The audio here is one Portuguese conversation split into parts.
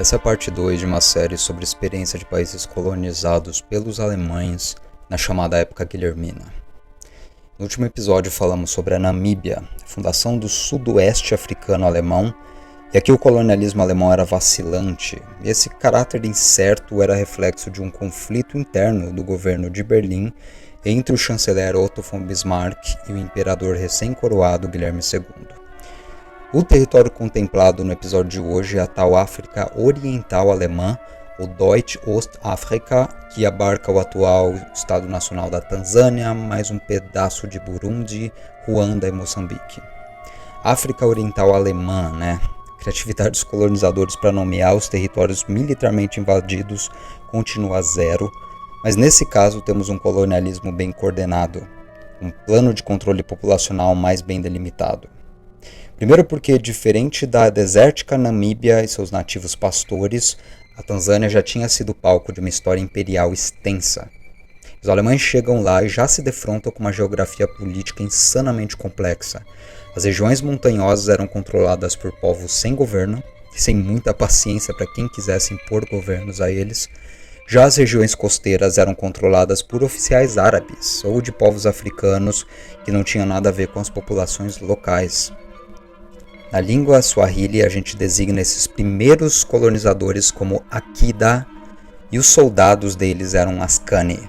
Essa é a parte 2 de uma série sobre a experiência de países colonizados pelos alemães na chamada época guilhermina. No último episódio falamos sobre a Namíbia, a fundação do sudoeste africano alemão, e aqui o colonialismo alemão era vacilante, e esse caráter incerto era reflexo de um conflito interno do governo de Berlim entre o chanceler Otto von Bismarck e o imperador recém-coroado Guilherme II. O território contemplado no episódio de hoje é a tal África Oriental Alemã, ou Deutsche Ostafrika, que abarca o atual Estado Nacional da Tanzânia, mais um pedaço de Burundi, Ruanda e Moçambique. África Oriental Alemã, né? Criatividade dos colonizadores para nomear os territórios militarmente invadidos continua zero, mas nesse caso temos um colonialismo bem coordenado, um plano de controle populacional mais bem delimitado. Primeiro porque, diferente da desértica Namíbia e seus nativos pastores, a Tanzânia já tinha sido palco de uma história imperial extensa. Os alemães chegam lá e já se defrontam com uma geografia política insanamente complexa. As regiões montanhosas eram controladas por povos sem governo e sem muita paciência para quem quisesse impor governos a eles. Já as regiões costeiras eram controladas por oficiais árabes ou de povos africanos que não tinham nada a ver com as populações locais. Na língua Swahili, a gente designa esses primeiros colonizadores como Akida e os soldados deles eram Askani.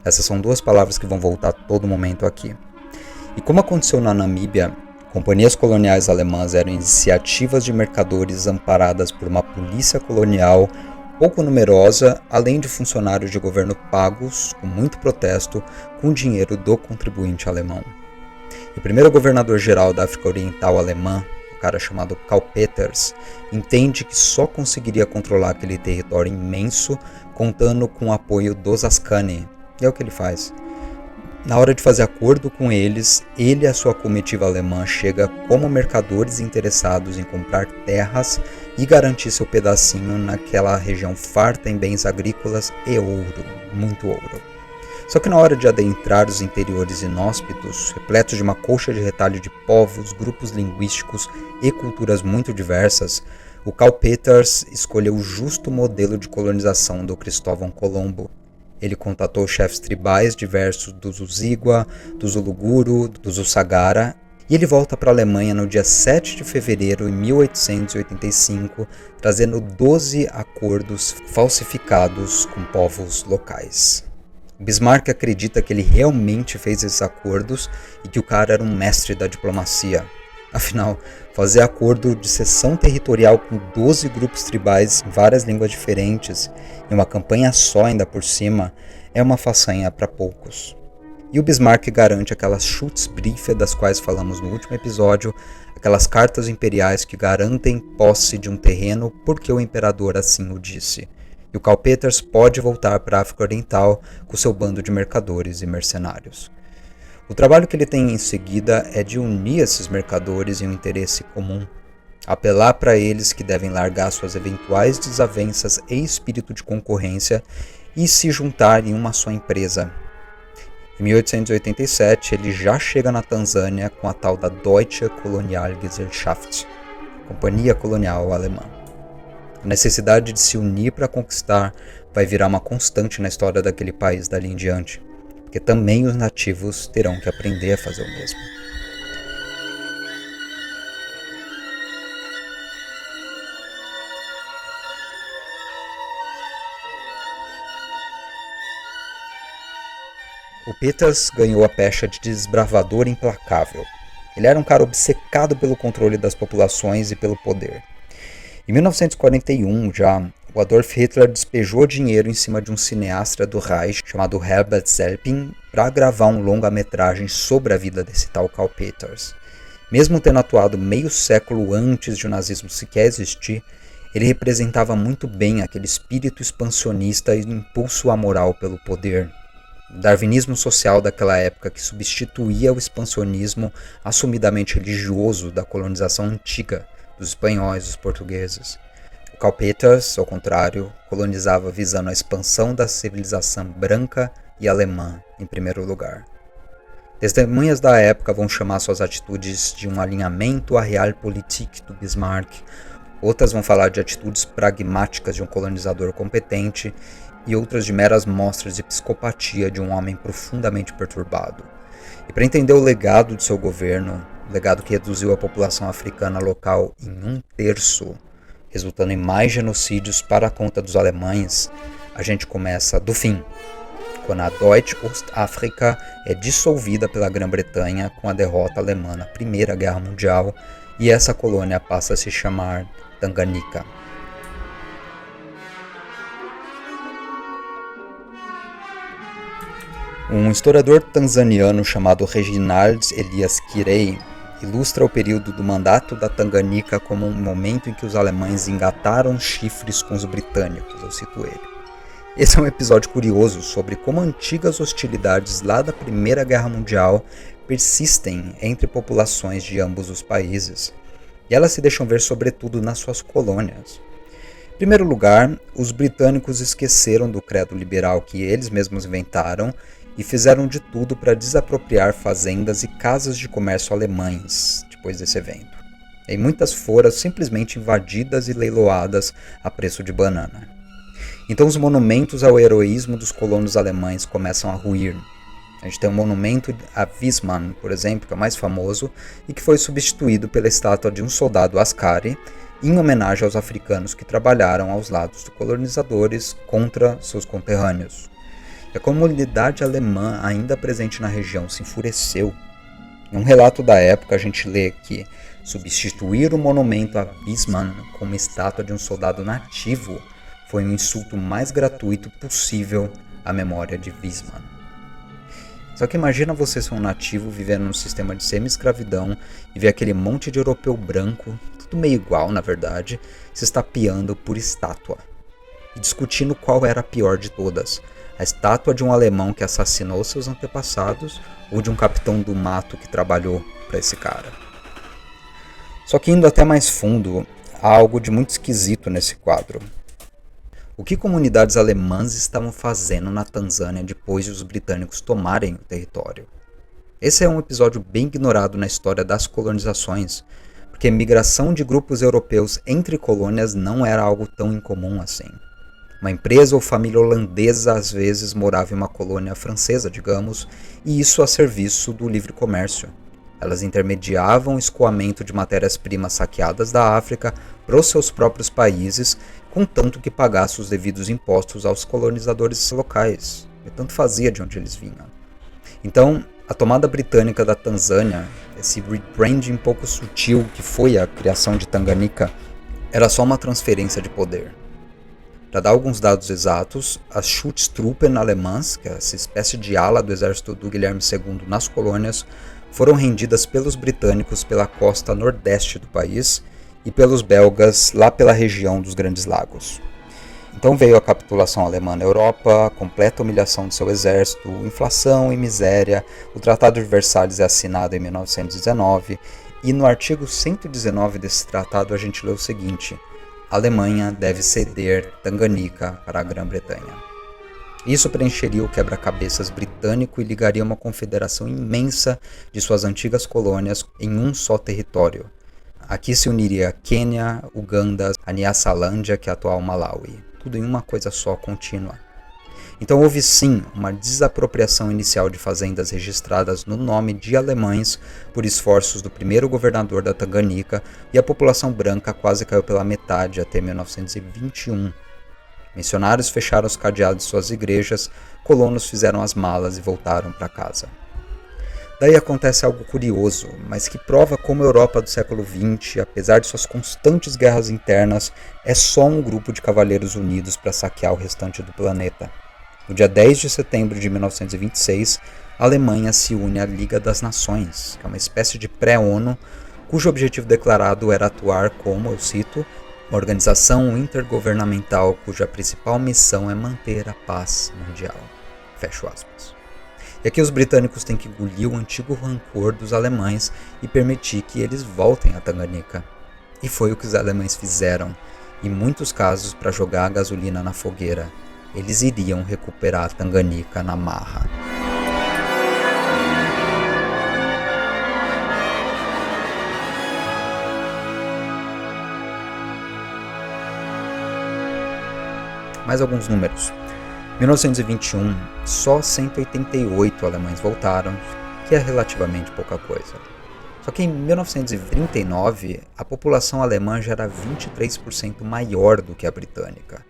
Essas são duas palavras que vão voltar a todo momento aqui. E como aconteceu na Namíbia, companhias coloniais alemãs eram iniciativas de mercadores amparadas por uma polícia colonial pouco numerosa, além de funcionários de governo pagos, com muito protesto, com dinheiro do contribuinte alemão. E o primeiro governador-geral da África Oriental alemã, o cara chamado Karl Peters, entende que só conseguiria controlar aquele território imenso contando com o apoio dos Askani. E é o que ele faz. Na hora de fazer acordo com eles, ele e a sua comitiva alemã chega como mercadores interessados em comprar terras e garantir seu pedacinho naquela região farta em bens agrícolas e ouro, muito ouro. Só que na hora de adentrar os interiores inóspitos, repletos de uma colcha de retalho de povos, grupos linguísticos e culturas muito diversas, o Karl Peters escolheu o justo modelo de colonização do Cristóvão Colombo. Ele contatou chefes tribais diversos dos Uzigua, dos Uluguru, dos Usagara, e ele volta para a Alemanha no dia 7 de fevereiro de 1885, trazendo 12 acordos falsificados com povos locais. Bismarck acredita que ele realmente fez esses acordos e que o cara era um mestre da diplomacia. Afinal, fazer acordo de cessão territorial com 12 grupos tribais em várias línguas diferentes, em uma campanha só ainda por cima, é uma façanha para poucos. E o Bismarck garante aquelas Schutzbriefe das quais falamos no último episódio, aquelas cartas imperiais que garantem posse de um terreno porque o imperador assim o disse. E o Karl Peters pode voltar para a África Oriental com seu bando de mercadores e mercenários. O trabalho que ele tem em seguida é de unir esses mercadores em um interesse comum, apelar para eles que devem largar suas eventuais desavenças e espírito de concorrência e se juntar em uma só empresa. Em 1887, ele já chega na Tanzânia com a tal da Deutsche Kolonialgesellschaft, Companhia Colonial Alemã. A necessidade de se unir para conquistar vai virar uma constante na história daquele país dali em diante, porque também os nativos terão que aprender a fazer o mesmo. O Peters ganhou a pecha de desbravador implacável. Ele era um cara obcecado pelo controle das populações e pelo poder. Em 1941, já, o Adolf Hitler despejou dinheiro em cima de um cineasta do Reich chamado Herbert Selpin para gravar um longa-metragem sobre a vida desse tal Karl Peters. Mesmo tendo atuado meio século antes de o nazismo sequer existir, ele representava muito bem aquele espírito expansionista e impulso amoral pelo poder. O darwinismo social daquela época que substituía o expansionismo assumidamente religioso da colonização antiga dos espanhóis e dos portugueses. O Karl Peters, ao contrário, colonizava visando a expansão da civilização branca e alemã em primeiro lugar. Testemunhas da época vão chamar suas atitudes de um alinhamento à Realpolitik do Bismarck, Outras vão falar de atitudes pragmáticas de um colonizador competente e outras de meras mostras de psicopatia de um homem profundamente perturbado. E para entender o legado de seu governo, o legado que reduziu a população africana local em 1/3, resultando em mais genocídios para a conta dos alemães, a gente começa do fim, quando a Deutsche Ostafrika é dissolvida pela Grã-Bretanha com a derrota alemã na Primeira Guerra Mundial e essa colônia passa a se chamar Tanganyika. Um historiador tanzaniano chamado Reginald Elias Kirei ilustra o período do mandato da Tanganyika como um momento em que os alemães engataram chifres com os britânicos, eu cito ele. Esse é um episódio curioso sobre como antigas hostilidades lá da Primeira Guerra Mundial persistem entre populações de ambos os países, e elas se deixam ver sobretudo nas suas colônias. Em primeiro lugar, os britânicos esqueceram do credo liberal que eles mesmos inventaram e fizeram de tudo para desapropriar fazendas e casas de comércio alemães depois desse evento. E muitas foram simplesmente invadidas e leiloadas a preço de banana. Então os monumentos ao heroísmo dos colonos alemães começam a ruir. A gente tem um monumento a Wiesmann, por exemplo, que é o mais famoso, e que foi substituído pela estátua de um soldado Askari, em homenagem aos africanos que trabalharam aos lados dos colonizadores contra seus conterrâneos. A comunidade alemã ainda presente na região se enfureceu. Em um relato da época a gente lê que substituir o monumento a Wiesmann com uma estátua de um soldado nativo foi o insulto mais gratuito possível à memória de Wiesmann. Só que imagina você ser um nativo vivendo num sistema de semi-escravidão e ver aquele monte de europeu branco, tudo meio igual na verdade, se estapeando por estátua e discutindo qual era a pior de todas. A estátua de um alemão que assassinou seus antepassados ou de um capitão do mato que trabalhou para esse cara. Só que indo até mais fundo, há algo de muito esquisito nesse quadro. O que comunidades alemãs estavam fazendo na Tanzânia depois de os britânicos tomarem o território? Esse é um episódio bem ignorado na história das colonizações, porque a migração de grupos europeus entre colônias não era algo tão incomum assim. Uma empresa ou família holandesa às vezes morava em uma colônia francesa, digamos, e isso a serviço do livre comércio. Elas intermediavam o escoamento de matérias-primas saqueadas da África para os seus próprios países, contanto que pagasse os devidos impostos aos colonizadores locais, e tanto fazia de onde eles vinham. Então, a tomada britânica da Tanzânia, esse rebranding pouco sutil que foi a criação de Tanganyika, era só uma transferência de poder. Para dar alguns dados exatos, as Schutztruppen alemãs, que é essa espécie de ala do exército do Guilherme II nas colônias, foram rendidas pelos britânicos pela costa nordeste do país e pelos belgas lá pela região dos Grandes Lagos. Então veio a capitulação alemã na Europa, a completa humilhação de seu exército, inflação e miséria. O Tratado de Versalhes é assinado em 1919 e no artigo 119 desse tratado a gente lê o seguinte: a Alemanha deve ceder Tanganyika para a Grã-Bretanha. Isso preencheria o quebra-cabeças britânico e ligaria uma confederação imensa de suas antigas colônias em um só território. Aqui se uniria Quênia, Uganda, a Nyasalandia, que é a atual Malawi, tudo em uma coisa só contínua. Então houve sim uma desapropriação inicial de fazendas registradas no nome de alemães por esforços do primeiro governador da Tanganyika, e a população branca quase caiu pela metade até 1921. Missionários fecharam os cadeados de suas igrejas, colonos fizeram as malas e voltaram para casa. Daí acontece algo curioso, mas que prova como a Europa do século XX, apesar de suas constantes guerras internas, é só um grupo de cavaleiros unidos para saquear o restante do planeta. No dia 10 de setembro de 1926, a Alemanha se une à Liga das Nações, que é uma espécie de pré-ONU, cujo objetivo declarado era atuar como, eu cito, uma organização intergovernamental cuja principal missão é manter a paz mundial. Fecho aspas. E aqui os britânicos têm que engolir o antigo rancor dos alemães e permitir que eles voltem a Tanganyika. E foi o que os alemães fizeram, em muitos casos para jogar a gasolina na fogueira. Eles iriam recuperar Tanganyika na marra. Mais alguns números. Em 1921, só 188 alemães voltaram, que é relativamente pouca coisa. Só que em 1939, a população alemã já era 23% maior do que a britânica.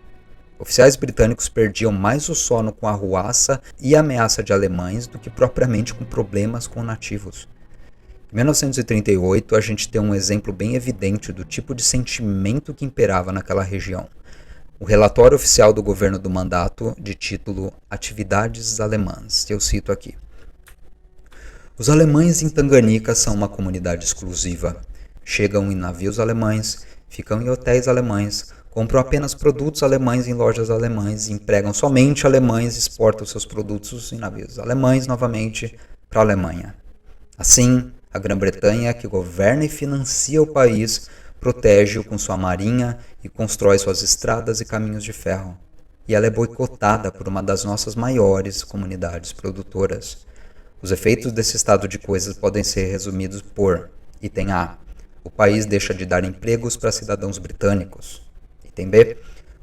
Oficiais britânicos perdiam mais o sono com a arruaça e a ameaça de alemães do que propriamente com problemas com nativos. Em 1938, a gente tem um exemplo bem evidente do tipo de sentimento que imperava naquela região. O relatório oficial do governo do mandato, de título Atividades Alemãs, eu cito aqui. Os alemães em Tanganica são uma comunidade exclusiva. Chegam em navios alemães, ficam em hotéis alemães, compram apenas produtos alemães em lojas alemães, empregam somente alemães e exportam seus produtos em navios alemães novamente para a Alemanha. Assim, a Grã-Bretanha, que governa e financia o país, protege-o com sua marinha e constrói suas estradas e caminhos de ferro. E ela é boicotada por uma das nossas maiores comunidades produtoras. Os efeitos desse estado de coisas podem ser resumidos por: item A. O país deixa de dar empregos para cidadãos britânicos. Item B.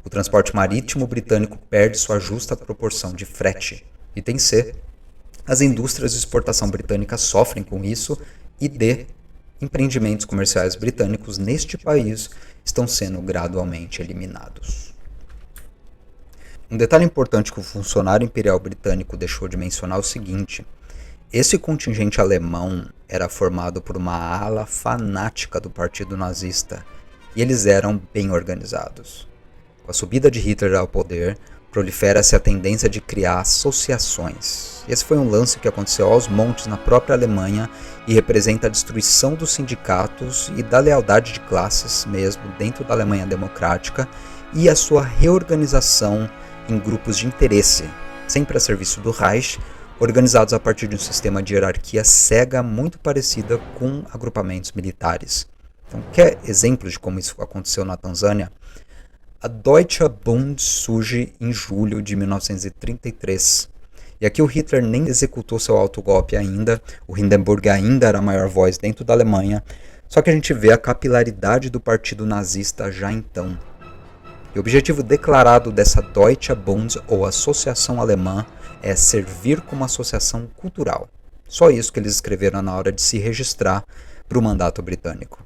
O transporte marítimo britânico perde sua justa proporção de frete. Item C. As indústrias de exportação britânicas sofrem com isso. E D. Empreendimentos comerciais britânicos neste país estão sendo gradualmente eliminados. Um detalhe importante que o funcionário imperial britânico deixou de mencionar é o seguinte: esse contingente alemão era formado por uma ala fanática do partido nazista, e eles eram bem organizados. Com a subida de Hitler ao poder, prolifera-se a tendência de criar associações. Esse foi um lance que aconteceu aos montes na própria Alemanha e representa a destruição dos sindicatos e da lealdade de classes mesmo dentro da Alemanha democrática e a sua reorganização em grupos de interesse, sempre a serviço do Reich, organizados a partir de um sistema de hierarquia cega muito parecida com agrupamentos militares. Então, quer exemplos de como isso aconteceu na Tanzânia? A Deutscher Bund surge em julho de 1933. E aqui o Hitler nem executou seu autogolpe ainda, o Hindenburg ainda era a maior voz dentro da Alemanha, só que a gente vê a capilaridade do partido nazista já então. E o objetivo declarado dessa Deutscher Bund, ou Associação Alemã, é servir como associação cultural. Só isso que eles escreveram na hora de se registrar para o mandato britânico.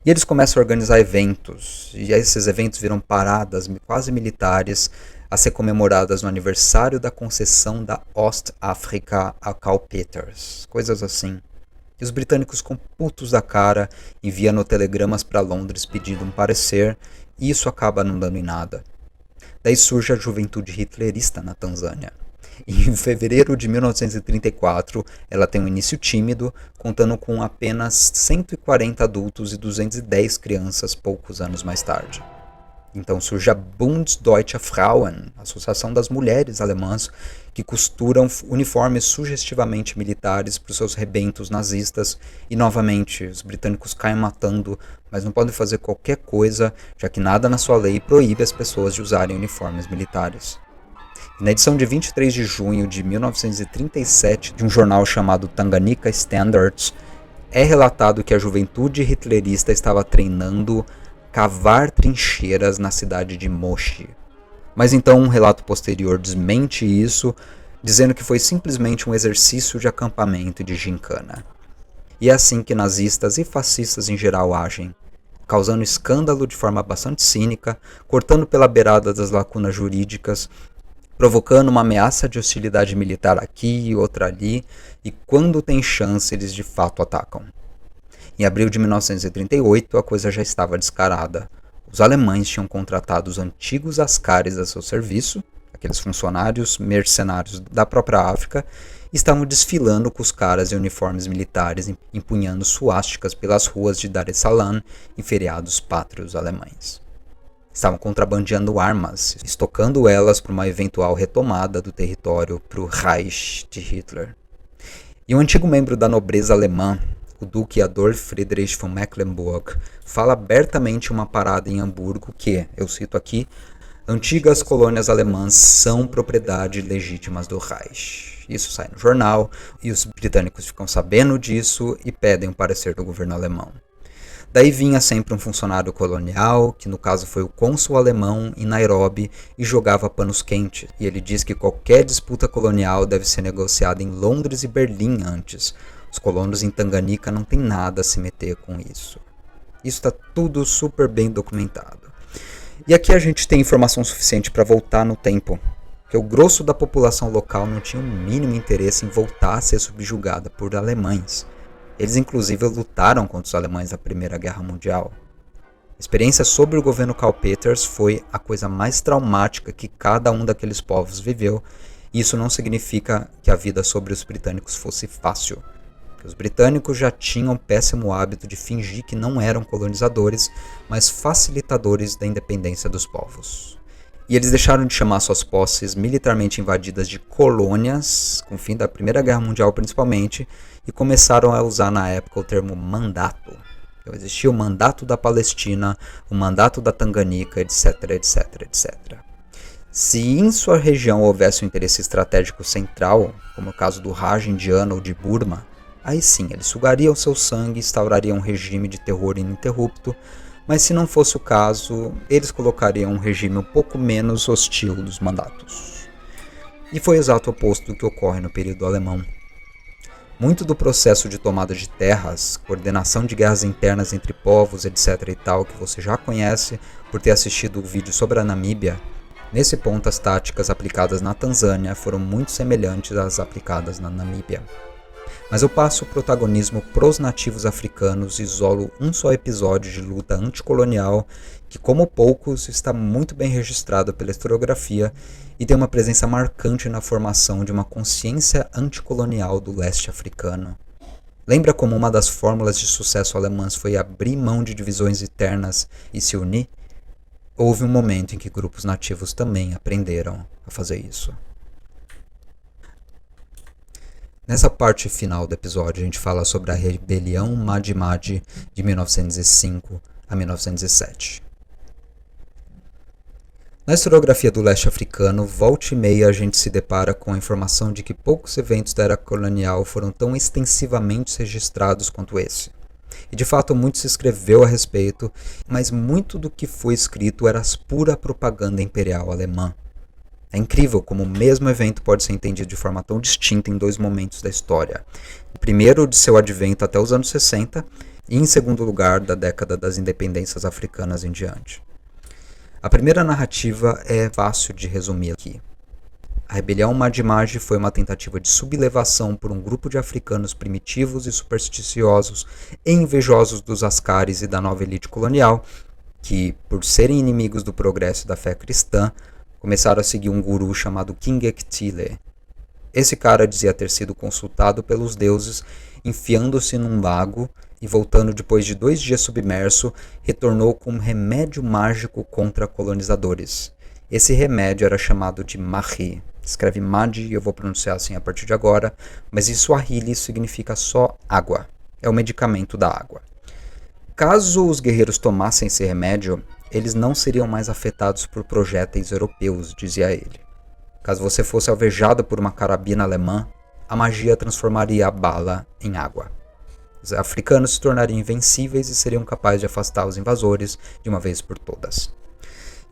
E eles começam a organizar eventos, e esses eventos viram paradas quase militares a ser comemoradas no aniversário da concessão da Ostafrika a Karl Peters, coisas assim. E os britânicos, com putos da cara, enviando telegramas para Londres pedindo um parecer, e isso acaba não dando em nada. Daí surge a juventude hitlerista na Tanzânia. E em fevereiro de 1934, ela tem um início tímido, contando com apenas 140 adultos e 210 crianças poucos anos mais tarde. Então surge a Bund Deutscher Frauen, a Associação das Mulheres Alemãs, que costuram uniformes sugestivamente militares para os seus rebentos nazistas, e novamente os britânicos caem matando, mas não podem fazer qualquer coisa, já que nada na sua lei proíbe as pessoas de usarem uniformes militares. Na edição de 23 de junho de 1937 de um jornal chamado Tanganyika Standards, é relatado que a juventude hitlerista estava treinando cavar trincheiras na cidade de Moshi. Mas então um relato posterior desmente isso, dizendo que foi simplesmente um exercício de acampamento e de gincana. E é assim que nazistas e fascistas em geral agem, causando escândalo de forma bastante cínica, cortando pela beirada das lacunas jurídicas, provocando uma ameaça de hostilidade militar aqui e outra ali, e quando tem chance eles de fato atacam. Em abril de 1938 a coisa já estava descarada. Os alemães tinham contratado os antigos ascaris a seu serviço, aqueles funcionários mercenários da própria África, e estavam desfilando com os caras em uniformes militares, empunhando suásticas pelas ruas de Dar es Salaam em feriados pátrios alemães. Estavam contrabandeando armas, estocando elas para uma eventual retomada do território para o Reich de Hitler. E um antigo membro da nobreza alemã, o Duque Adolf Friedrich von Mecklenburg, fala abertamente em uma parada em Hamburgo que, eu cito aqui, antigas colônias alemãs são propriedade legítimas do Reich. Isso sai no jornal, e os britânicos ficam sabendo disso e pedem o parecer do governo alemão. Daí vinha sempre um funcionário colonial, que no caso foi o cônsul alemão em Nairobi, e jogava panos quentes. E ele diz que qualquer disputa colonial deve ser negociada em Londres e Berlim antes. Os colonos em Tanganica não tem nada a se meter com isso. Isso está tudo super bem documentado. E aqui a gente tem informação suficiente para voltar no tempo, que o grosso da população local não tinha o mínimo interesse em voltar a ser subjugada por alemães. Eles inclusive lutaram contra os alemães na Primeira Guerra Mundial. A experiência sobre o governo Karl Peters foi a coisa mais traumática que cada um daqueles povos viveu, e isso não significa que a vida sobre os britânicos fosse fácil. Os britânicos já tinham o péssimo hábito de fingir que não eram colonizadores, mas facilitadores da independência dos povos. E eles deixaram de chamar suas posses militarmente invadidas de colônias, com o fim da Primeira Guerra Mundial principalmente, e começaram a usar na época o termo mandato. Então existia o mandato da Palestina, o mandato da Tanganica, etc, etc, etc. Se em sua região houvesse um interesse estratégico central, como o caso do Raj indiano ou de Burma, aí sim, eles sugariam seu sangue e instaurariam um regime de terror ininterrupto, mas se não fosse o caso, eles colocariam um regime um pouco menos hostil dos mandatos. E foi o exato oposto do que ocorre no período alemão. Muito do processo de tomada de terras, coordenação de guerras internas entre povos, etc. e tal, que você já conhece por ter assistido o vídeo sobre a Namíbia, nesse ponto as táticas aplicadas na Tanzânia foram muito semelhantes às aplicadas na Namíbia. Mas eu passo o protagonismo pros nativos africanos e isolo um só episódio de luta anticolonial que, como poucos, está muito bem registrado pela historiografia e tem uma presença marcante na formação de uma consciência anticolonial do leste africano. Lembra como uma das fórmulas de sucesso alemãs foi abrir mão de divisões internas e se unir? Houve um momento em que grupos nativos também aprenderam a fazer isso. Nessa parte final do episódio, a gente fala sobre a rebelião Maji-Maji de 1905 a 1907. Na historiografia do leste africano, volta e meia a gente se depara com a informação de que poucos eventos da era colonial foram tão extensivamente registrados quanto esse. E de fato muito se escreveu a respeito, mas muito do que foi escrito era pura propaganda imperial alemã. É incrível como o mesmo evento pode ser entendido de forma tão distinta em dois momentos da história. O primeiro de seu advento até os anos 60 e em segundo lugar da década das independências africanas em diante. A primeira narrativa é fácil de resumir aqui. A rebelião Maji-Maji foi uma tentativa de sublevação por um grupo de africanos primitivos e supersticiosos e invejosos dos Askaris e da nova elite colonial, que, por serem inimigos do progresso e da fé cristã, começaram a seguir um guru chamado King Ektile. Esse cara dizia ter sido consultado pelos deuses, enfiando-se num lago e voltando depois de 2 dias submerso, retornou com um remédio mágico contra colonizadores. Esse remédio era chamado de Maji. Escreve Maji e eu vou pronunciar assim a partir de agora, mas em Swahili significa só água. É o medicamento da água. Caso os guerreiros tomassem esse remédio, eles não seriam mais afetados por projéteis europeus, dizia ele. Caso você fosse alvejado por uma carabina alemã, a magia transformaria a bala em água. Os africanos se tornariam invencíveis e seriam capazes de afastar os invasores de uma vez por todas.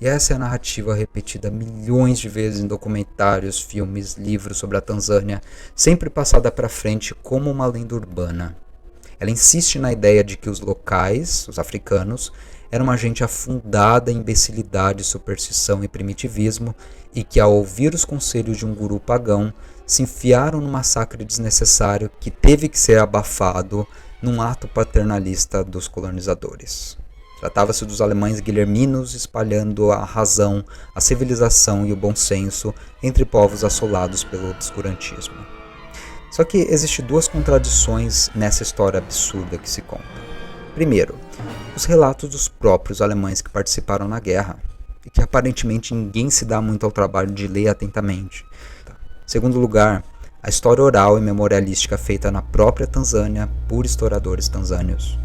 E essa é a narrativa repetida milhões de vezes em documentários, filmes, livros sobre a Tanzânia, sempre passada para frente como uma lenda urbana. Ela insiste na ideia de que os locais, os africanos, eram uma gente afundada em imbecilidade, superstição e primitivismo e que, ao ouvir os conselhos de um guru pagão, se enfiaram num massacre desnecessário que teve que ser abafado num ato paternalista dos colonizadores. Tratava-se dos alemães guilherminos espalhando a razão, a civilização e o bom senso entre povos assolados pelo obscurantismo. Só que existem 2 contradições nessa história absurda que se conta. Primeiro, os relatos dos próprios alemães que participaram na guerra, e que aparentemente ninguém se dá muito ao trabalho de ler atentamente. Segundo lugar, a história oral e memorialística feita na própria Tanzânia por historiadores tanzânios.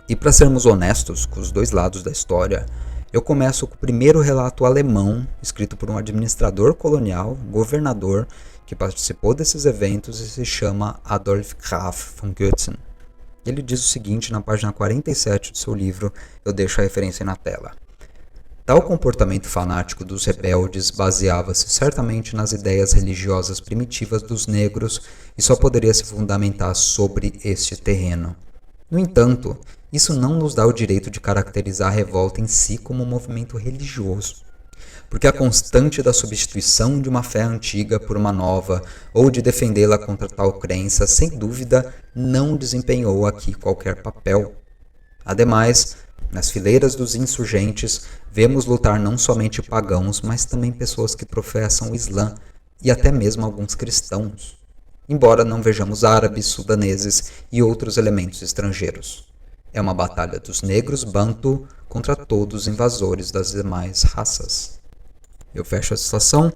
E para sermos honestos com os 2 lados da história, eu começo com o primeiro relato alemão, escrito por um administrador colonial, governador, que participou desses eventos e se chama Adolf Graf von Goetzen. Ele diz o seguinte na página 47 do seu livro, eu deixo a referência aí na tela. Tal comportamento fanático dos rebeldes baseava-se certamente nas ideias religiosas primitivas dos negros e só poderia se fundamentar sobre este terreno. No entanto, isso não nos dá o direito de caracterizar a revolta em si como um movimento religioso, porque a constante da substituição de uma fé antiga por uma nova, ou de defendê-la contra tal crença, sem dúvida, não desempenhou aqui qualquer papel. Ademais, nas fileiras dos insurgentes, vemos lutar não somente pagãos, mas também pessoas que professam o Islã, e até mesmo alguns cristãos, embora não vejamos árabes, sudaneses e outros elementos estrangeiros. É uma batalha dos negros bantu contra todos os invasores das demais raças. Eu fecho a citação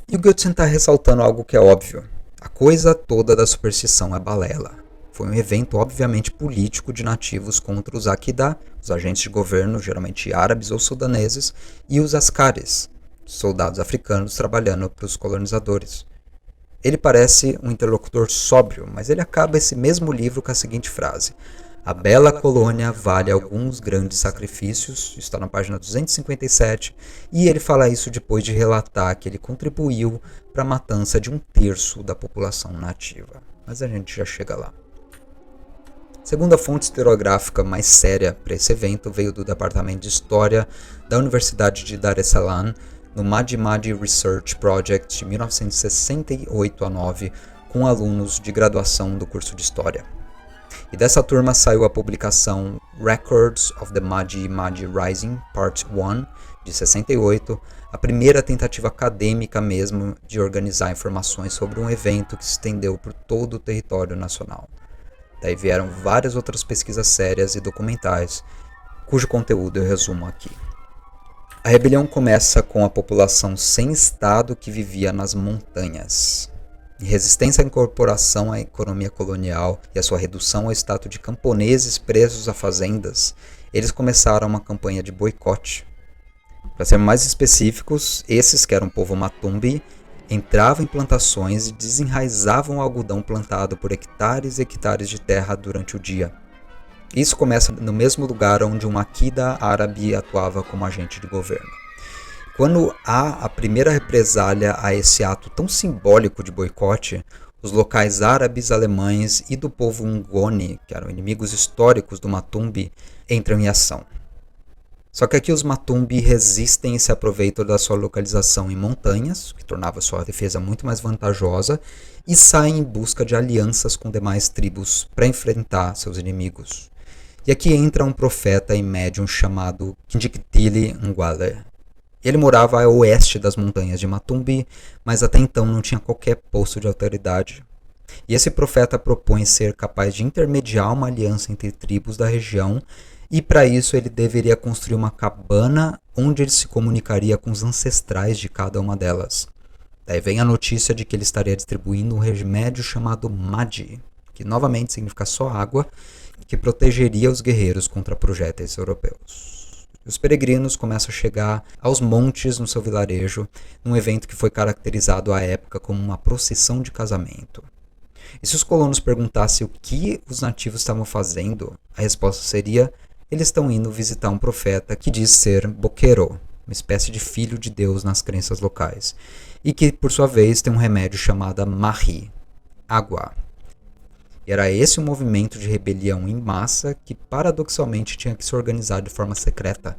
e o Goethe está ressaltando algo que é óbvio. A coisa toda da superstição é balela. Foi um evento obviamente político de nativos contra os Akida, os agentes de governo, geralmente árabes ou sudaneses, e os Askaris, soldados africanos trabalhando para os colonizadores. Ele parece um interlocutor sóbrio, mas ele acaba esse mesmo livro com a seguinte frase: a bela colônia vale alguns grandes sacrifícios, está na página 257, e ele fala isso depois de relatar que ele contribuiu para a matança de 1/3 da população nativa. Mas a gente já chega lá. Segundo a fonte historiográfica mais séria para esse evento, veio do Departamento de História da Universidade de Dar es Salaam, no Madi Research Project de 1968 a 9, com alunos de graduação do curso de História. E dessa turma saiu a publicação Records of the Madi Rising, Part 1, de 68, a primeira tentativa acadêmica mesmo de organizar informações sobre um evento que se estendeu por todo o território nacional. Daí vieram várias outras pesquisas sérias e documentais, cujo conteúdo eu resumo aqui. A rebelião começa com a população sem estado que vivia nas montanhas. Em resistência à incorporação à economia colonial e à sua redução ao status de camponeses presos a fazendas, eles começaram uma campanha de boicote. Para ser mais específicos, esses, que eram o povo Matumbi, entravam em plantações e desenraizavam o algodão plantado por hectares e hectares de terra durante o dia. Isso começa no mesmo lugar onde um Akida árabe atuava como agente de governo. Quando há a primeira represália a esse ato tão simbólico de boicote, os locais árabes, alemães e do povo Ngoni, que eram inimigos históricos do Matumbi, entram em ação. Só que aqui os Matumbi resistem e se aproveitam da sua localização em montanhas, que tornava sua defesa muito mais vantajosa, e saem em busca de alianças com demais tribos para enfrentar seus inimigos. E aqui entra um profeta e médium chamado Kinjekitile Ngwale. Ele morava a oeste das montanhas de Matumbi, mas até então não tinha qualquer posto de autoridade. E esse profeta propõe ser capaz de intermediar uma aliança entre tribos da região, e para isso ele deveria construir uma cabana onde ele se comunicaria com os ancestrais de cada uma delas. Daí vem a notícia de que ele estaria distribuindo um remédio chamado Madi, que novamente significa só água, e que protegeria os guerreiros contra projéteis europeus. Os peregrinos começam a chegar aos montes no seu vilarejo, num evento que foi caracterizado à época como uma procissão de casamento. E se os colonos perguntassem o que os nativos estavam fazendo, a resposta seria: eles estão indo visitar um profeta que diz ser Boqueró, uma espécie de filho de Deus nas crenças locais, e que, por sua vez, tem um remédio chamado Mahi, água. E era esse o movimento de rebelião em massa que, paradoxalmente, tinha que se organizar de forma secreta.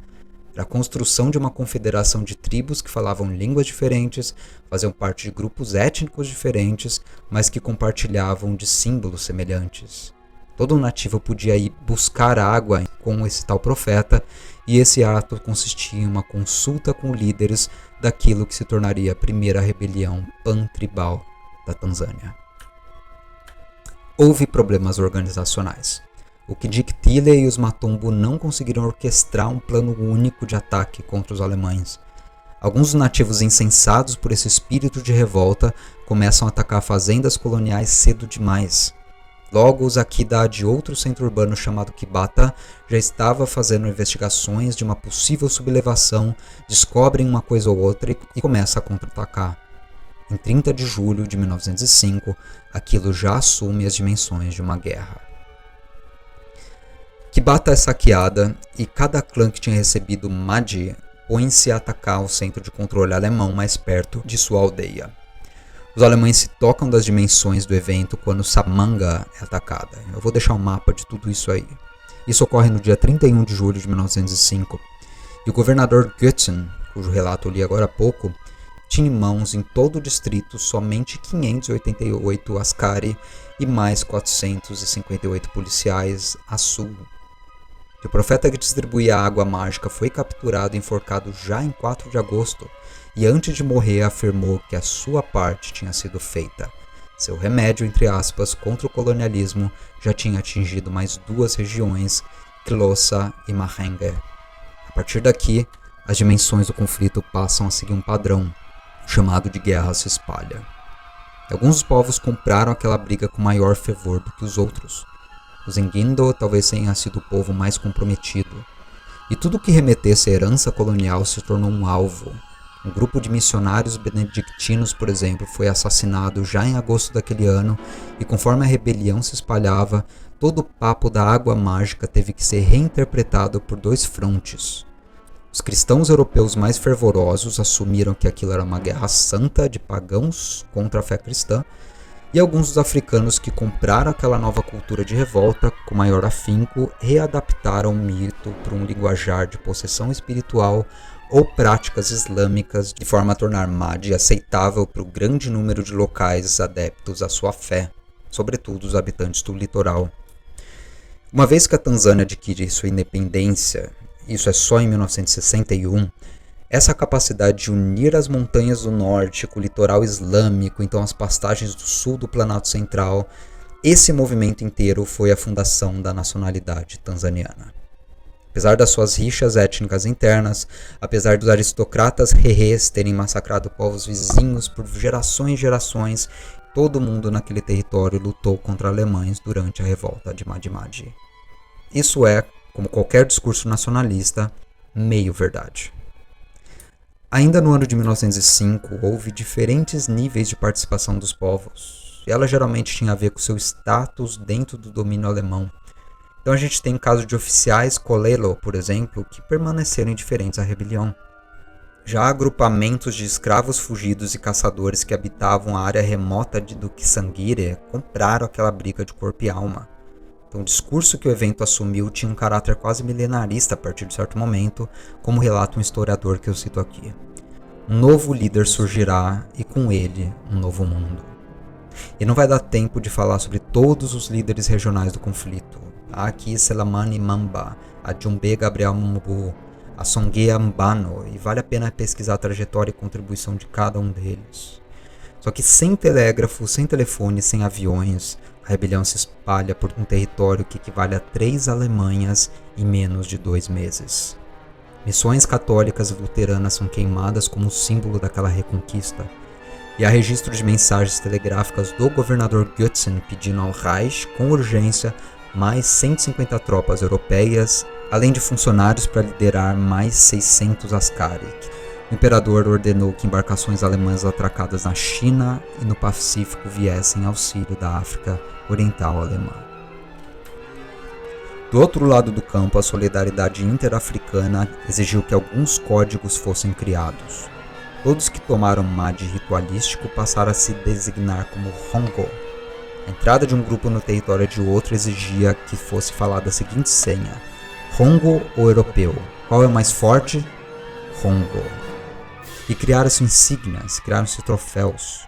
Era a construção de uma confederação de tribos que falavam línguas diferentes, faziam parte de grupos étnicos diferentes, mas que compartilhavam de símbolos semelhantes. Todo nativo podia ir buscar água com esse tal profeta, e esse ato consistia em uma consulta com líderes daquilo que se tornaria a primeira rebelião pan-tribal da Tanzânia. Houve problemas organizacionais. O Kinjekitile e os Matumbo não conseguiram orquestrar um plano único de ataque contra os alemães. Alguns nativos insensados por esse espírito de revolta começam a atacar fazendas coloniais cedo demais. Logo, os Akida de outro centro urbano chamado Kibata já estava fazendo investigações de uma possível sublevação, descobrem uma coisa ou outra e começa a contra-atacar. Em 30 de julho de 1905, aquilo já assume as dimensões de uma guerra. Kibata é saqueada e cada clã que tinha recebido Madi põe-se a atacar o centro de controle alemão mais perto de sua aldeia. Os alemães se tocam das dimensões do evento quando Samanga é atacada. Eu vou deixar um mapa de tudo isso aí. Isso ocorre no dia 31 de julho de 1905. E o governador Götzen, cujo relato eu li agora há pouco, tinha em mãos em todo o distrito somente 588 askari e mais 458 policiais a sul. O profeta que distribuía a água mágica foi capturado e enforcado já em 4 de agosto, e antes de morrer afirmou que a sua parte tinha sido feita. Seu remédio, entre aspas, contra o colonialismo já tinha atingido mais 2 regiões, Kilosa e Mahenge. A partir daqui, as dimensões do conflito passam a seguir um padrão, chamado de guerra se espalha. Alguns dos povos compraram aquela briga com maior fervor do que os outros. Os Ngindo talvez tenha sido o povo mais comprometido, e tudo que remetesse à herança colonial se tornou um alvo. Um grupo de missionários benedictinos, por exemplo, foi assassinado já em agosto daquele ano, e conforme a rebelião se espalhava, todo o papo da água mágica teve que ser reinterpretado por 2 frontes. Os cristãos europeus mais fervorosos assumiram que aquilo era uma guerra santa de pagãos contra a fé cristã, e alguns dos africanos que compraram aquela nova cultura de revolta com maior afinco readaptaram o mito para um linguajar de possessão espiritual ou práticas islâmicas de forma a tornar Mahdi aceitável para o grande número de locais adeptos à sua fé, sobretudo os habitantes do litoral. Uma vez que a Tanzânia adquire sua independência, isso é só em 1961, essa capacidade de unir as montanhas do norte com o litoral islâmico, então as pastagens do sul do Planalto Central, esse movimento inteiro foi a fundação da nacionalidade tanzaniana. Apesar das suas rixas étnicas internas, apesar dos aristocratas rerês terem massacrado povos vizinhos por gerações e gerações, todo mundo naquele território lutou contra alemães durante a revolta de Madi Madi. Isso é, como qualquer discurso nacionalista, meio verdade. Ainda no ano de 1905, houve diferentes níveis de participação dos povos, e ela geralmente tinha a ver com seu status dentro do domínio alemão. Então a gente tem o caso de oficiais Kolelo, por exemplo, que permaneceram indiferentes à rebelião. Já agrupamentos de escravos fugidos e caçadores que habitavam a área remota do Kisangire compraram aquela briga de corpo e alma. Então o discurso que o evento assumiu tinha um caráter quase milenarista a partir de certo momento, como relata um historiador que eu cito aqui. Um novo líder surgirá e com ele um novo mundo. E não vai dar tempo de falar sobre todos os líderes regionais do conflito. Há aqui Selamani Mamba, a Jumbe Gabriel Mumbu, a Songhea Mbano, e vale a pena pesquisar a trajetória e contribuição de cada um deles. Só que sem telégrafo, sem telefone, sem aviões, a rebelião se espalha por um território que equivale a 3 Alemanhas em menos de 2 meses. Missões católicas e luteranas são queimadas como símbolo daquela reconquista, e há registro de mensagens telegráficas do governador Götzen pedindo ao Reich, com urgência, mais 150 tropas europeias, além de funcionários para liderar mais 600 askari. O imperador ordenou que embarcações alemãs atracadas na China e no Pacífico viessem em auxílio da África Oriental Alemã. Do outro lado do campo, a solidariedade interafricana exigiu que alguns códigos fossem criados. Todos que tomaram Mahdi ritualístico passaram a se designar como Hongo. A entrada de um grupo no território de outro exigia que fosse falada a seguinte senha: Hongo ou europeu? Qual é o mais forte? Hongo. E criaram-se insígnias, criaram-se troféus.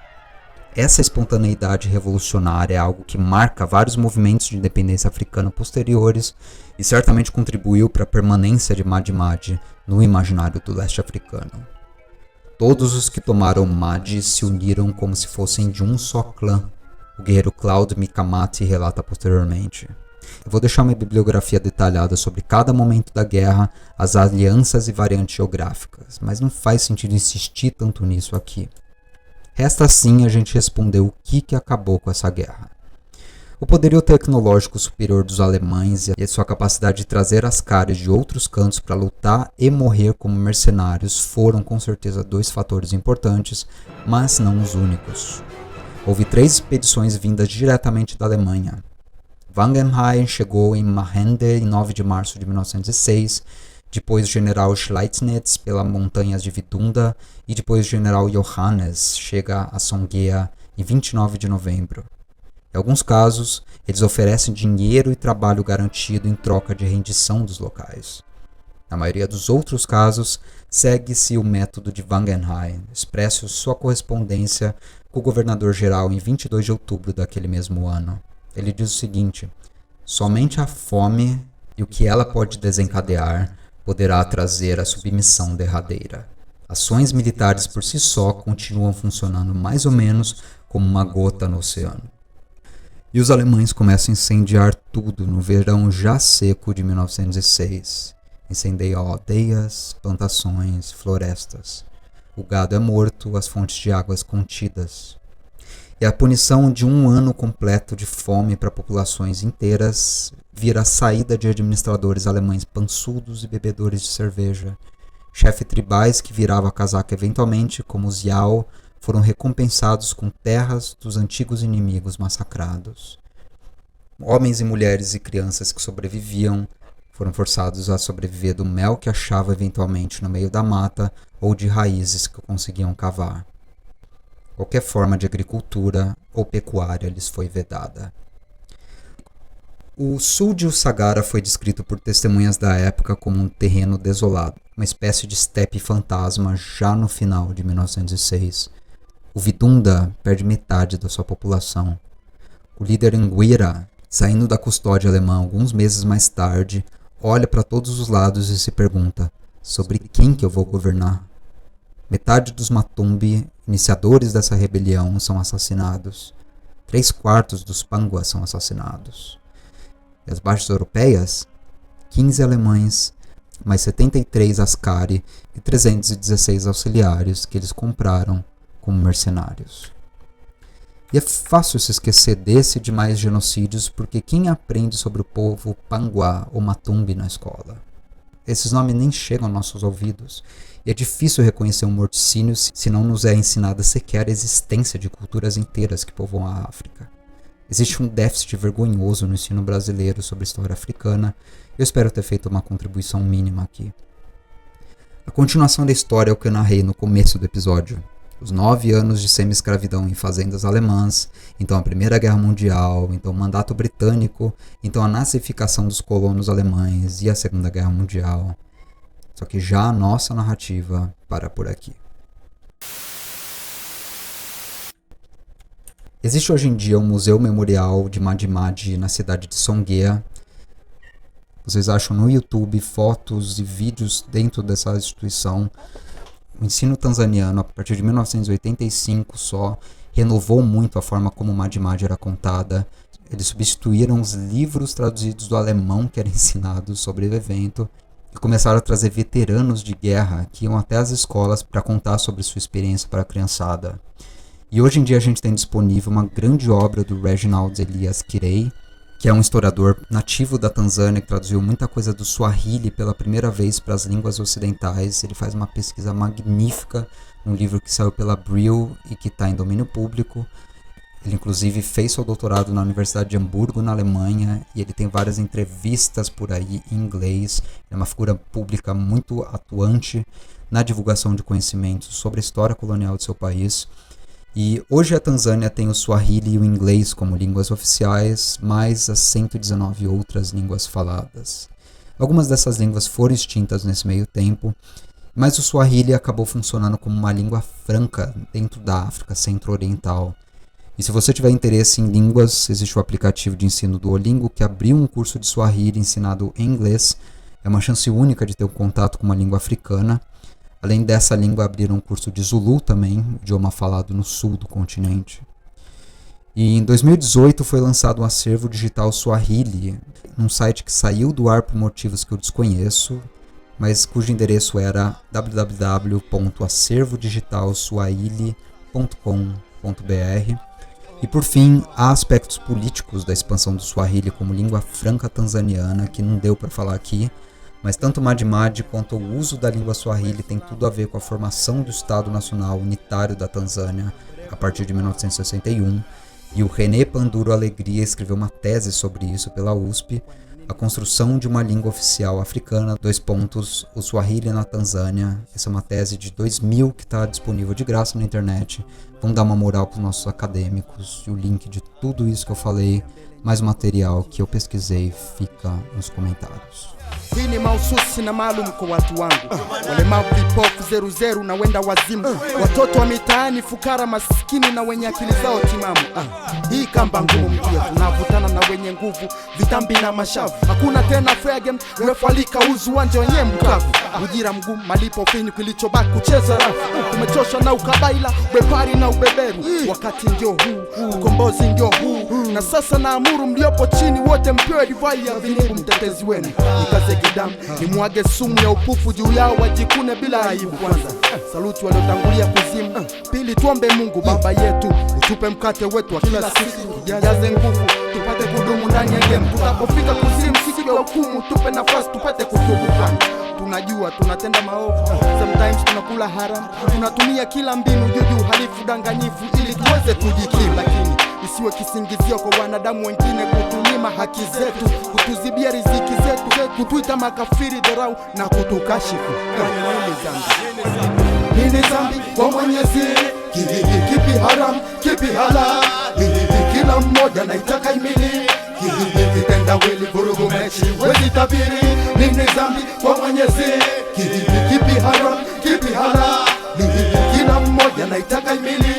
Essa espontaneidade revolucionária é algo que marca vários movimentos de independência africana posteriores e certamente contribuiu para a permanência de Madi Madi no imaginário do leste africano. Todos os que tomaram Madi se uniram como se fossem de um só clã, o guerreiro Claude Mikamati relata posteriormente. Eu vou deixar uma bibliografia detalhada sobre cada momento da guerra, as alianças e variantes geográficas, mas não faz sentido insistir tanto nisso aqui. Resta assim a gente responder o que acabou com essa guerra. O poderio tecnológico superior dos alemães e a sua capacidade de trazer askaris de outros cantos para lutar e morrer como mercenários foram com certeza 2 fatores importantes, mas não os únicos. Houve 3 expedições vindas diretamente da Alemanha. Wangenheim chegou em Mahende em 9 de março de 1906, depois o general Schleiznitz pelas montanhas de Vidunda e depois o general Johannes chega a Songea em 29 de novembro. Em alguns casos, eles oferecem dinheiro e trabalho garantido em troca de rendição dos locais. Na maioria dos outros casos, segue-se o método de Wangenheim, expresso sua correspondência com o governador-geral em 22 de outubro daquele mesmo ano. Ele diz o seguinte: somente a fome e o que ela pode desencadear poderá trazer a submissão derradeira. Ações militares por si só continuam funcionando mais ou menos como uma gota no oceano. E os alemães começam a incendiar tudo no verão já seco de 1906. Incendeiam aldeias, plantações, florestas. O gado é morto, as fontes de águas contidas. E a punição de um ano completo de fome para populações inteiras vira a saída de administradores alemães pançudos e bebedores de cerveja. Chefes tribais que viravam a casaca eventualmente, como os Yao, foram recompensados com terras dos antigos inimigos massacrados. Homens e mulheres e crianças que sobreviviam foram forçados a sobreviver do mel que achavam eventualmente no meio da mata ou de raízes que conseguiam cavar. Qualquer forma de agricultura ou pecuária lhes foi vedada. O sul de Usagara foi descrito por testemunhas da época como um terreno desolado, uma espécie de estepe fantasma já no final de 1906. O Vidunda perde metade da sua população. O líder Anguira, saindo da custódia alemã alguns meses mais tarde, olha para todos os lados e se pergunta: sobre quem que eu vou governar? Metade dos Matumbi, iniciadores dessa rebelião, são assassinados. 3/4 dos Pangwa são assassinados. E as baixas europeias? 15 alemães, mais 73 Ascari e 316 auxiliares que eles compraram como mercenários. E é fácil se esquecer desse e de mais genocídios porque quem aprende sobre o povo Pangwa ou Matumbi na escola? Esses nomes nem chegam aos nossos ouvidos. E é difícil reconhecer um morticínio se não nos é ensinada sequer a existência de culturas inteiras que povoam a África. Existe um déficit vergonhoso no ensino brasileiro sobre a história africana. Eu espero ter feito uma contribuição mínima aqui. A continuação da história é o que eu narrei no começo do episódio. Os 9 anos de semi-escravidão em fazendas alemãs, então a Primeira Guerra Mundial, então o mandato britânico, então a nazificação dos colonos alemães e a Segunda Guerra Mundial. Só que já a nossa narrativa para por aqui. Existe hoje em dia um museu memorial de Madi na cidade de Songea. Vocês acham no YouTube fotos e vídeos dentro dessa instituição. O ensino tanzaniano, a partir de 1985 só, renovou muito a forma como Madi era contada. Eles substituíram os livros traduzidos do alemão que eram ensinados sobre o evento e começaram a trazer veteranos de guerra que iam até as escolas para contar sobre sua experiência para a criançada. E hoje em dia a gente tem disponível uma grande obra do Reginald Elias Kirei, que é um historiador nativo da Tanzânia que traduziu muita coisa do Swahili pela primeira vez para as línguas ocidentais. Ele faz uma pesquisa magnífica num livro que saiu pela Brill e que está em domínio público. Ele inclusive fez seu doutorado na Universidade de Hamburgo, na Alemanha, e ele tem várias entrevistas por aí em inglês. É uma figura pública muito atuante na divulgação de conhecimentos sobre a história colonial de seu país. E hoje a Tanzânia tem o Swahili e o inglês como línguas oficiais, mais as 119 outras línguas faladas. Algumas dessas línguas foram extintas nesse meio tempo, mas o Swahili acabou funcionando como uma língua franca dentro da África Centro-Oriental. E se você tiver interesse em línguas, existe o aplicativo de ensino Duolingo que abriu um curso de Swahili ensinado em inglês. É uma chance única de ter um contato com uma língua africana. Além dessa língua, abriram um curso de Zulu também, idioma falado no sul do continente. E em 2018 foi lançado um acervo digital Swahili, num site que saiu do ar por motivos que eu desconheço, mas cujo endereço era www.acervodigitalswahili.com.br. E por fim, há aspectos políticos da expansão do Swahili como língua franca tanzaniana que não deu para falar aqui, mas tanto o Madi quanto o uso da língua Swahili tem tudo a ver com a formação do Estado Nacional Unitário da Tanzânia a partir de 1961 E o René Panduro Alegria escreveu uma tese sobre isso pela USP, a construção de uma língua oficial africana, o Swahili na Tanzânia. Essa é uma tese de 2000 que está disponível de graça na internet. Vamos dar uma moral para os nossos acadêmicos, e o link de tudo isso que eu falei, mais material que eu pesquisei, fica nos comentários. Hii ni mahususi na maalum kwa watu wangu, walemavu, vipofu, zeruzeru na wenda wazimu, watoto wa mitaani, fukara, maskini na wenye akili zao timamu. Hii kamba ngumu mpia, tunavutana na wenye nguvu, vitambi na mashavu. Hakuna tena fair game, refu alika uzu wanje wenye mkavu. Ujira mgumu, malipo fini, kilichobaki kucheza rafu. Tumechoshwa na ukabaila, ubepari na ubeberu. Wakati ndio huu, ukombozi ndio huu, na sasa naamuru mliopo chini wote mpewe divai ya vinibu, mtetezi wenu nikaze kidamu, ni mwage sumu ya upufu juu yao, wajikune bila aibu. Kwanza saluti waliotangulia kuzimu, pili tuombe Mungu Baba yetu, utupe mkate wetu wa kila siku, tujaze nguvu tupate kudumu ndani ya game. Tutapofika kuzimu siku ya hukumu, tupe nafasi tupate kutubu. Kwani tunajua tunatenda maovu, sometimes tunakula haram, tunatumia kila mbinu juju, halifu, danganyifu ili tuweze kujikimu, lakini isiwe kisingizio kwa wanadamu wengine kutunyima haki zetu, kutuzibia riziki zetu, kutuita makafiri, dharau na kutukashifu. Nini dhambi kwa Mwenyezi? Kipi haram, kipi halal? Kila mmoja naitaka imili, kitendawili, vurugu, mechi, wezi tabiri. Nini dhambi kwa Mwenyezi? Kipi haram, kipi halal? Kila mmoja naitaka imili,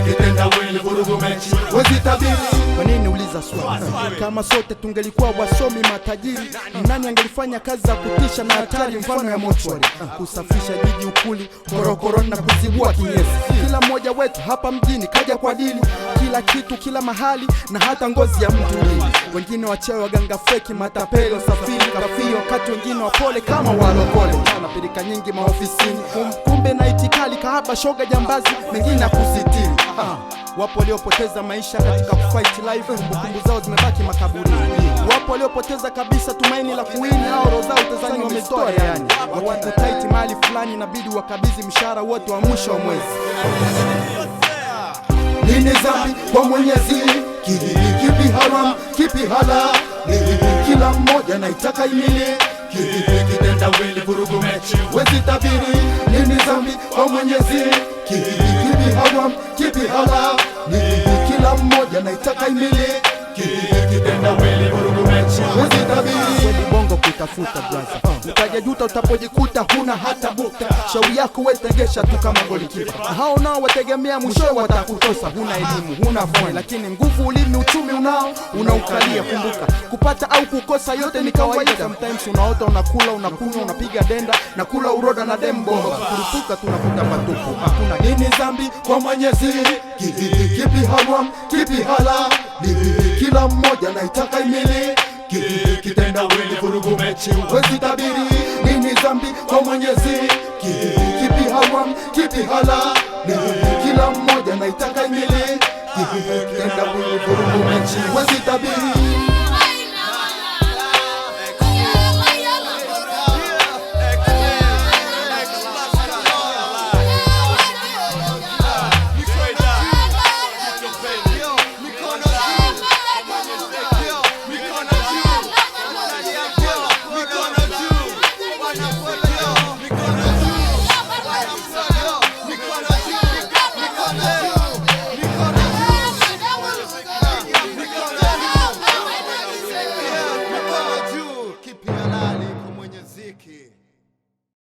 kitendawili, vurugu, mechi, wezi tabiri. Kwa nini uliza swali? Kama sote tungelikuwa wasomi matajiri, nani angelifanya kazi za kutisha na hatari mfano ya mochwari, kusafisha jiji, ukuli, korokoroni na kuzibua kinyesi? Kila mmoja wetu hapa mjini kaja kwa dili, kila kitu kila mahali, na hata ngozi ya mtu lili. Wengine wachewe, waganga feki, matapeli, wasafiri kafiri, wakati wengine wapole kama walokole. Na pirika nyingi maofisini, kumbe na itikali, kahaba, shoga, jambazi, mengine akusitiri. Wapo waliopoteza maisha katika kufight life, kumbukumbu zao zimebaki makaburini. Wapo waliopoteza kabisa tumaini la kuwini, au roho zao utazani wamezitoa yani. Wakikutaiti mali fulani inabidi wakabidhi mshahara wote wa mwisho wa mwezi. Nini dhambi kwa Mwenyezi? Kipi haram, kipi halal? Kila mmoja naitaka imili, kitendawili, vurugu, mechi, wezi tabiri. Nini dhambi kwa Mwenyezi? Kipi haram, kipi halal? Kila mmoja naitaka imili, kitendawili, vurugu, mechi, wezi tabiri. Bongo kutafuta blaza, utajajuta utapojikuta huna hata bukta. Shauri yako wetegesha tu kama golikipa, hao nao wategemea mwisho watakutosa. Huna elimu, huna foni, lakini nguvu, ulimi, uchumi unao, unaukalia. Kumbuka kupata au kukosa yote ni kawaida. Sometimes unaota, unakula, unakunywa, unapiga denda na kula uroda na dembo, kurupuka tunakuta patupu. Hakuna nini dhambi kwa Mwenyezi? Kipi haram, kipi halal? Kila mmoja naitaka imili, kitendawili, vurugu, mechi, wezi tabiri. Nini dhambi kwa Mwenyezi? Kipi haram, kipi halal? Kila mmoja naitaka imili, kitendawili, vurugu, mechi, wezi tabiri. We're gonna do